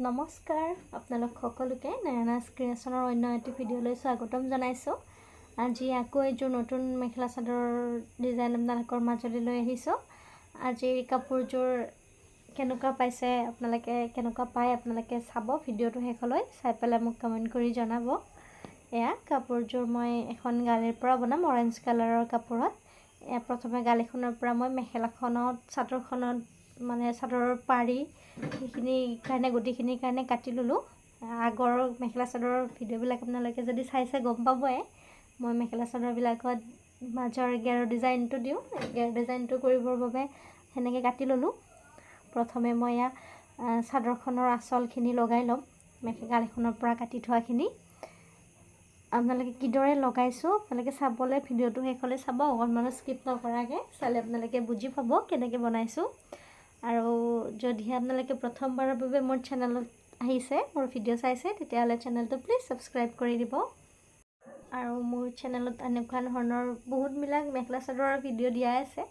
নমস্কাৰ আপোনালোক সকলোকে নয়নাজ ক্ৰিয়েশ্যনৰ অন্য এটি ভিডিঅ'লৈ স্বাগতম জনাইছোঁ। আজি আকৌ এযোৰ নতুন মেখেলা চাদৰ ডিজাইন আপোনালোকৰ মাজলৈ লৈ আহিছোঁ। আজিৰ কাপোৰযোৰ কেনেকুৱা পাইছে আপোনালোকে কেনেকুৱা পায় আপোনালোকে চাব, ভিডিঅ'টো শেষলৈ চাই পেলাই মোক কমেণ্ট কৰি জনাব। এয়া কাপোৰযোৰ মই এখন গালিৰ পৰা বনাম, অৰেঞ্জ কালাৰৰ কাপোৰত। এয়া প্ৰথমে গালিখনৰ পৰা মই মেখেলাখনত চাদৰখনত চাদৰৰ পাৰি সেইখিনিৰ কাৰণে গুটিখিনিৰ কাৰণে কাটি ল'লোঁ। আগৰ মেখেলা চাদৰৰ ভিডিঅ'বিলাক আপোনালোকে যদি চাইছে গম পাবই, মই মেখেলা চাদৰবিলাকত মাজৰ গেৰ ডিজাইনটো দিওঁ। গেৰ ডিজাইনটো কৰিবৰ বাবে সেনেকৈ কাটি ল'লোঁ। প্ৰথমে মই এয়া চাদৰখনৰ আঁচলখিনি লগাই ল'ম, গালিখনৰ পৰা কাটি থোৱাখিনি। আপোনালোকে কিদৰে লগাইছোঁ আপোনালোকে চাবলৈ ভিডিঅ'টো শেষলৈ চাব, অকণমানো স্কিপ নকৰাকৈ চালে আপোনালোকে বুজি পাব কেনেকৈ বনাইছোঁ। আৰু যদিহে আপোনালোকে প্ৰথমবাৰৰ বাবে মোৰ চেনেলত আহিছে, মোৰ ভিডিঅ' চাইছে, তেতিয়াহ'লে চেনেলটো প্লিজ ছাবস্ক্ৰাইব কৰি দিব। আৰু মোৰ চেনেলত এনেকুৱা ধৰণৰ বহুতবিলাক মেখেলা চাদৰৰ ভিডিঅ' দিয়াই আছে,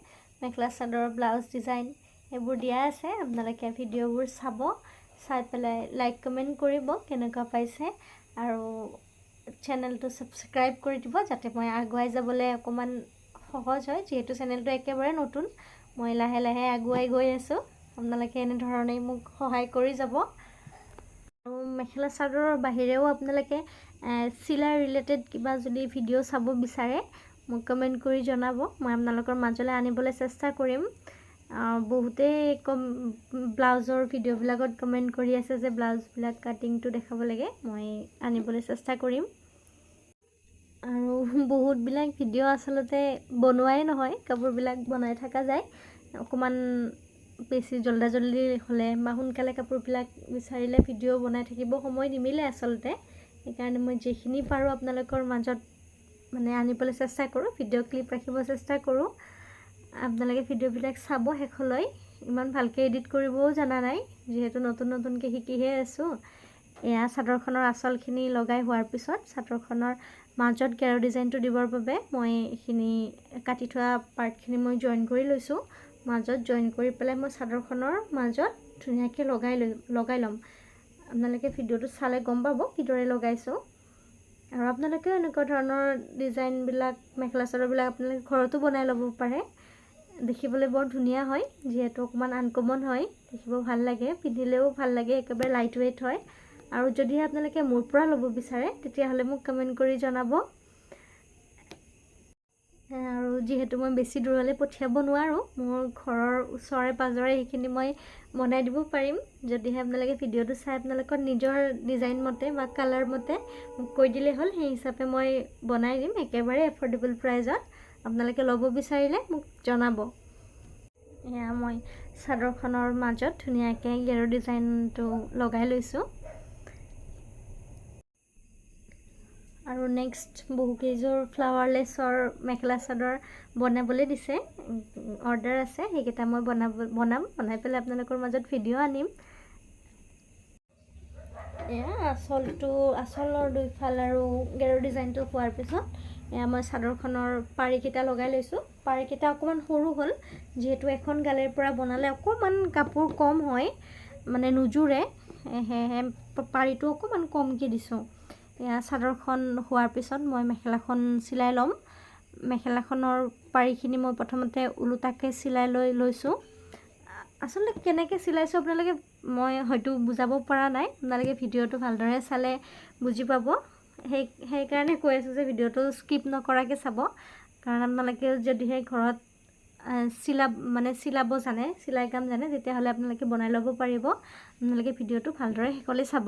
মেখেলা চাদৰৰ ব্লাউজ ডিজাইন এইবোৰ দিয়া আছে। আপোনালোকে ভিডিঅ'বোৰ চাব, চাই পেলাই লাইক কমেণ্ট কৰিব কেনেকুৱা পাইছে, আৰু চেনেলটো ছাবস্ক্ৰাইব কৰি দিব যাতে মই আগুৱাই যাবলৈ অকণমান সহজ হয়। যিহেতু চেনেলটো একেবাৰে নতুন, মই লাহে লাহে আগুৱাই গৈ আছোঁ, আপোনালোকে এনেধৰণেই মোক সহায় কৰি যাব। আৰু মেখেলা চাদৰৰ বাহিৰেও আপোনালোকে চিলাই ৰিলেটেড কিবা যদি ভিডিঅ' চাব বিচাৰে মোক কমেণ্ট কৰি জনাব, মই আপোনালোকৰ মাজলৈ আনিবলৈ চেষ্টা কৰিম। বহুতেই ব্লাউজৰ ভিডিঅ'বিলাকত কমেণ্ট কৰি আছে যে ব্লাউজবিলাক কাটিংটো দেখাব লাগে, মই আনিবলৈ চেষ্টা কৰিম। আৰু বহুতবিলাক ভিডিঅ' আচলতে বনোৱাই নহয়, কাপোৰবিলাক বনাই থকা যায়। অকণমান বেছি জল্দি হ'লে বা সোনকালে কাপোৰবিলাক বিচাৰিলে ভিডিঅ' বনাই থাকিব সময় নিমিলে আচলতে। সেইকাৰণে মই যিখিনি পাৰোঁ আপোনালোকৰ মাজত আনিবলৈ চেষ্টা কৰোঁ, ভিডিঅ' ক্লিপ ৰাখিব চেষ্টা কৰোঁ। আপোনালোকে ভিডিঅ'বিলাক চাব শেষলৈ। ইমান ভালকৈ এডিট কৰিবও জনা নাই, যিহেতু নতুনকৈ শিকিহে আছোঁ। এয়া চাদৰখনৰ আঁচলখিনি লগাই হোৱাৰ পিছত চাদৰখনৰ মাজত গেৰ ডিজাইনটো দিবৰ বাবে মই এইখিনি কাটি থোৱা পাৰ্টখিনি মই জইন কৰি লৈছোঁ। মাজত জইন কৰি পেলাই মই চাদৰখনৰ মাজত ধুনীয়াকৈ লগাই ল'ম। আপোনালোকে ভিডিঅ'টো চালে গম পাব কিদৰে লগাইছোঁ। আৰু আপোনালোকেও এনেকুৱা ধৰণৰ ডিজাইনবিলাক মেখেলা চাদৰবিলাক আপোনালোকে ঘৰতো বনাই ল'ব পাৰে। দেখিবলৈ বৰ ধুনীয়া হয়, যিহেতু অকণমান আনকমন হয়, দেখিব ভাল লাগে, পিন্ধিলেও ভাল লাগে, একেবাৰে লাইট ৱেইট হয়। আৰু যদিহে আপোনালোকে মোৰ পৰা ল'ব বিচাৰে তেতিয়াহ'লে মোক কমেণ্ট কৰি জনাব। আৰু যিহেতু মই বেছি দূৰলৈ পঠিয়াব নোৱাৰোঁ, মোৰ ঘৰৰ ওচৰে পাঁজৰে সেইখিনি মই বনাই দিব পাৰিম। যদিহে আপোনালোকে ভিডিঅ'টো চাই আপোনালোকৰ নিজৰ ডিজাইন মতে বা কালাৰ মতে মোক কৈ দিলেই হ'ল, সেই হিচাপে মই বনাই দিম একেবাৰে এফৰ্ডেবল প্ৰাইজত। আপোনালোকে ল'ব বিচাৰিলে মোক জনাব। এয়া মই চাদৰখনৰ মাজত ধুনীয়াকৈ গেৰ ডিজাইনটো লগাই লৈছোঁ। আৰু নেক্সট বহুকেইযোৰ ফ্লাৱাৰলেছৰ মেখেলা চাদৰ বনাবলৈ দিছে, অৰ্ডাৰ আছে, সেইকেইটা মই বনাই পেলাই আপোনালোকৰ মাজত ভিডিঅ' আনিম। এয়া আঁচলৰ দুইফাল আৰু গেৰ ডিজাইনটো হোৱাৰ পিছত এয়া মই চাদৰখনৰ পাৰিকেইটা লগাই লৈছোঁ। পাৰিকেইটা অকণমান সৰু হ'ল, যিহেতু এখন গালিৰ পৰা বনালে অকণমান কাপোৰ কম হয়, নোজোৰে, সেয়েহে পাৰিটো অকণমান কমকৈ দিছোঁ। এয়া চাদৰখন হোৱাৰ পিছত মই মেখেলাখন চিলাই ল'ম। মেখেলাখনৰ পাৰিখিনি মই প্ৰথমতে ওলোটাকৈ চিলাই লৈছোঁ। আচলতে কেনেকৈ চিলাইছোঁ আপোনালোকে মই হয়তো বুজাব পৰা নাই, আপোনালোকে ভিডিঅ'টো ভালদৰে চালে বুজি পাব। সেইকাৰণে কৈ আছোঁ যে ভিডিঅ'টো স্কিপ নকৰাকৈ চাব, কাৰণ আপোনালোকে যদিহে ঘৰত চিলাব জানে, চিলাই কাম জানে, তেতিয়াহ'লে আপোনালোকে বনাই ল'ব পাৰিব। আপোনালোকে ভিডিঅ'টো ভালদৰে শেষলৈ চাব।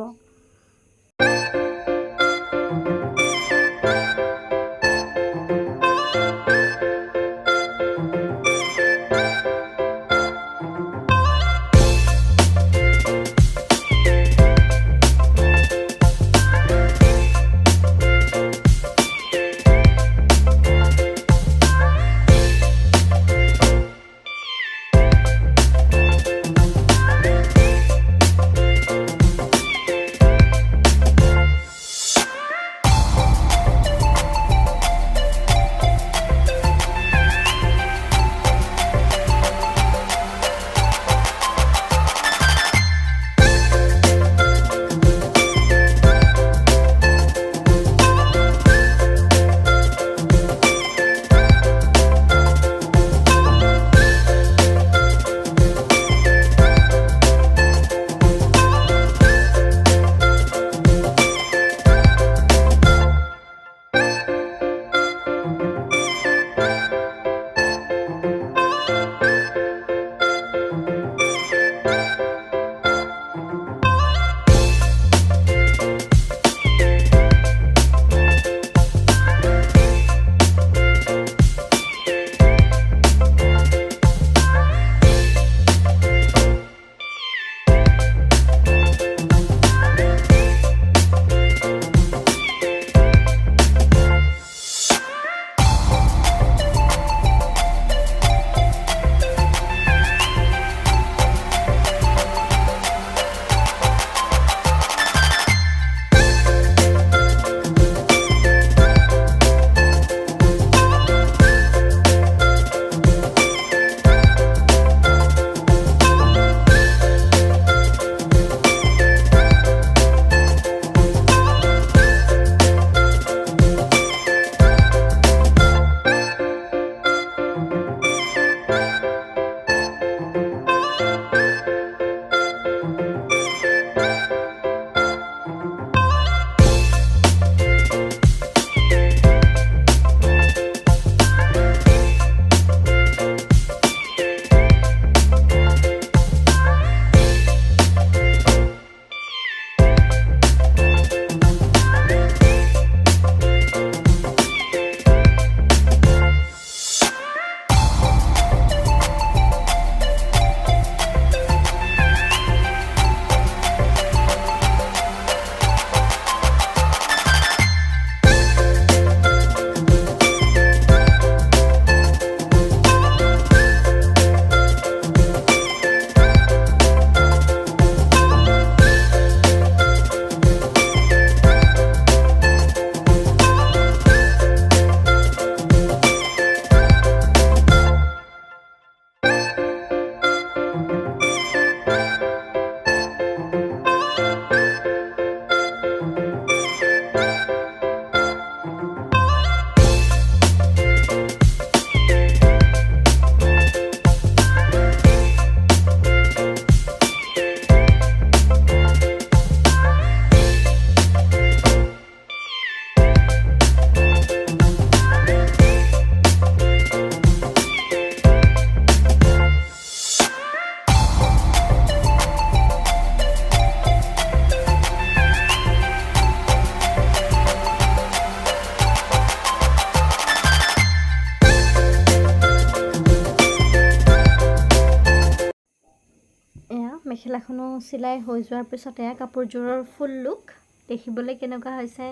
মেখেলাখনো চিলাই হৈ যোৱাৰ পিছতে কাপোৰযোৰৰ ফুল লুক দেখিবলৈ কেনেকুৱা হৈছে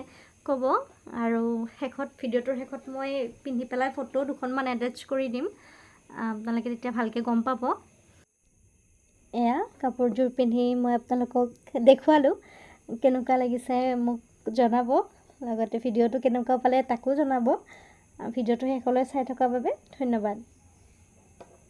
ক'ব। আৰু ভিডিঅ'টোৰ শেষত মই পিন্ধি পেলাই ফটো দুখনমান এটাচ কৰি দিম, আপোনালোকে তেতিয়া ভালকৈ গম পাব। এয়া কাপোৰযোৰ পিন্ধি মই আপোনালোকক দেখুৱালোঁ, কেনেকুৱা লাগিছে মোক জনাব, লগতে ভিডিঅ'টো কেনেকুৱা পালে তাকো জনাব। ভিডিঅ'টো শেষলৈ চাই থকাৰ বাবে ধন্যবাদ।